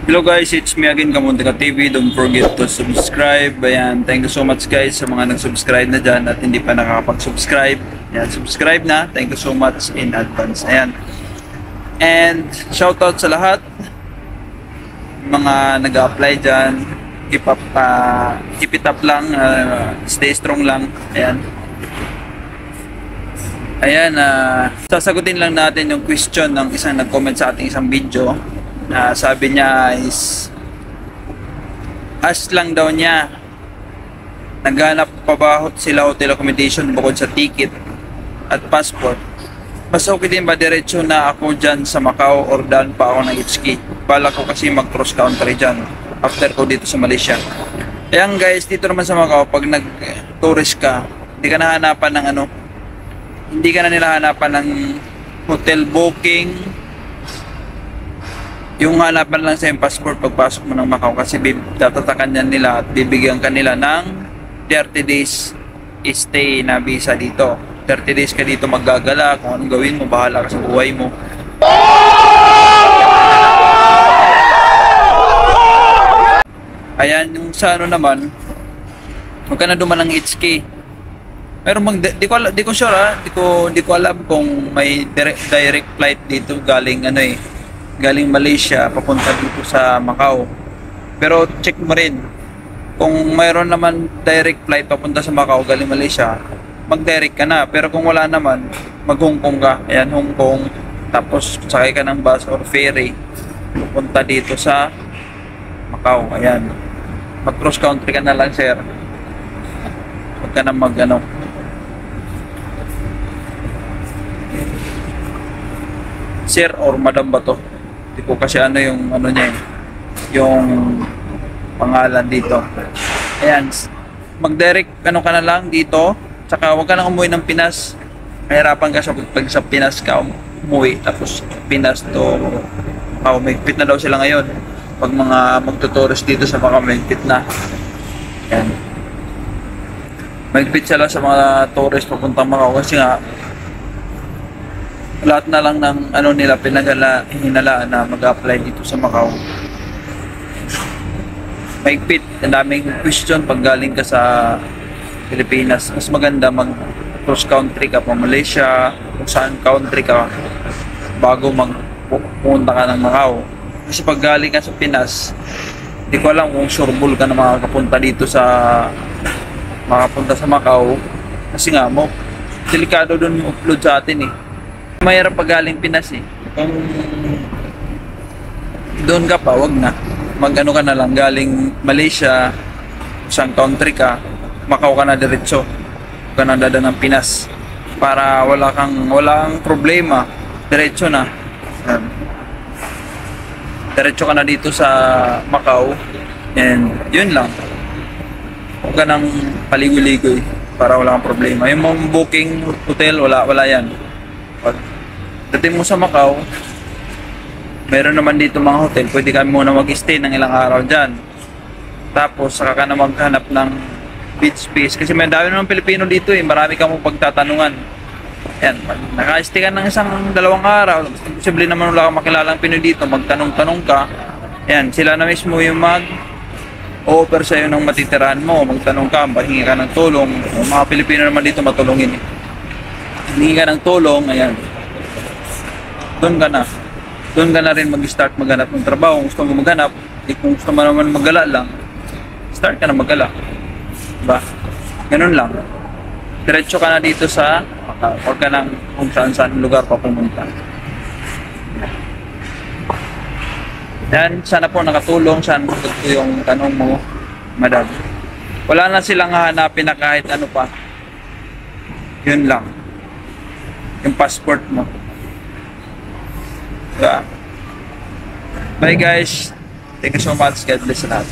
Hello guys, it's me again, Kamuntika TV. Don't forget to subscribe. Ayan, thank you so much guys sa mga nag-subscribe na dyan at hindi pa nakakapag-subscribe. Ayan, subscribe na. Thank you so much in advance. Ayan. And shoutout sa lahat mga nag-apply dyan. Keep it up lang. Stay strong lang. Ayan. Ayan, sasagutin lang natin yung question ng isang nag-comment sa ating isang video. Sabi niya is ask lang daw niya, naghanap pa ba sila hotel accommodation bukod sa ticket at passport? Mas okay din ba diretso na ako dyan sa Macau or daan pa ako ng HK? Bala ko kasi mag cross country dyan after ko dito sa Malaysia. Ayan guys, dito naman sa Macau, pag nag tourist ka, hindi ka na nila hanapan ng hotel booking. Yung hanapan lang sa yung passport pagpasok mo ng Macau, kasi tatatakan yan nila at bibigyan ka nila ng 30 days stay na visa dito. 30 days ka dito maggagala, kung anong gawin mo, bahala ka sa buhay mo. Ayan, yung sa naman, huwag ka na duman ng HK. Pero di ko sure di ko alam kung may direct flight dito galing galing Malaysia papunta dito sa Macau. Pero check mo rin kung mayroon naman direct flight papunta sa Macau galing Malaysia, mag-direct ka na. Pero kung wala naman, mag-Hong Kong ka. Ayan, Hong Kong, tapos sakay ka ng bus or ferry papunta dito sa Macau. Ayan, mag cross country ka na lang sir, huwag ka na sir or madam ba to? Hindi ko kasi yung niya yung pangalan dito. Ayan, mag-direct ka na lang dito, tsaka huwag ka nang umuwi ng Pinas. Mahirapan ka pag sa Pinas ka umuwi, tapos Pinas to Macau. Mahigpit na daw sila ngayon pag mga magtutourist dito sa Macau, mahigpit na. Ayan, mahigpit sila sa mga tourist papuntang Macau kasi nga lahat na lang ng nila hinalaan na mag-apply dito sa Macau. Maigpit, ang daming question pag galing ka sa Pilipinas. Mas maganda mag cross country ka pa Malaysia, kung saan country ka, bago magpunta ka ng Macau. Kasi pag galing ka sa Pinas, di ko alam kung sureball ka na makakapunta dito makapunta sa Macau, kasi nga delikado doon yung upload sa atin Mahirap pag galing Pinas Kung doon ka pa, wag na. Ka na lang, galing Malaysia, isang country ka, Macau ka na diretso. Huwag ka na dadaan ng Pinas. Para walang problema. Diretso na. Diretso ka na dito sa Macau. And yun lang. Huwag ka nang paligoy-ligoy para wala kang problema. Yung mga booking hotel, wala yan. Pag dating mo sa Macau, meron naman dito mga hotel, pwede kami muna mag-stay ng ilang araw dyan. Tapos saka ka na maghanap ng beach space, kasi may dami naman Pilipino dito marami ka mong pagtatanungan. Yan, naka-stay ka ng dalawang araw, posible naman wala kang makilalang Pinoy dito, magtanong-tanong ka. Yan, sila na mismo yung offer sa'yo ng matitirahan mo, magtanong ka, hingi ka ng tulong. Yung mga Pilipino naman dito matulungin hingi ka ng tulong. Ayan, doon ka na rin mag-start maghanap ng trabaho. Kung gusto mo maghanap, kung gusto mo naman maggala lang, start ka na maggala, diba? Ganun lang, diretso ka na dito sa huwag ka nang kung saan lugar pa pumunta. Yan, sana po nakatulong, sana po yung tanong mo, madam. Wala na silang hahanapin na kahit ano pa, yun lang, yung passport mo. Diba? Bye guys. Thank you so much. God bless lahat.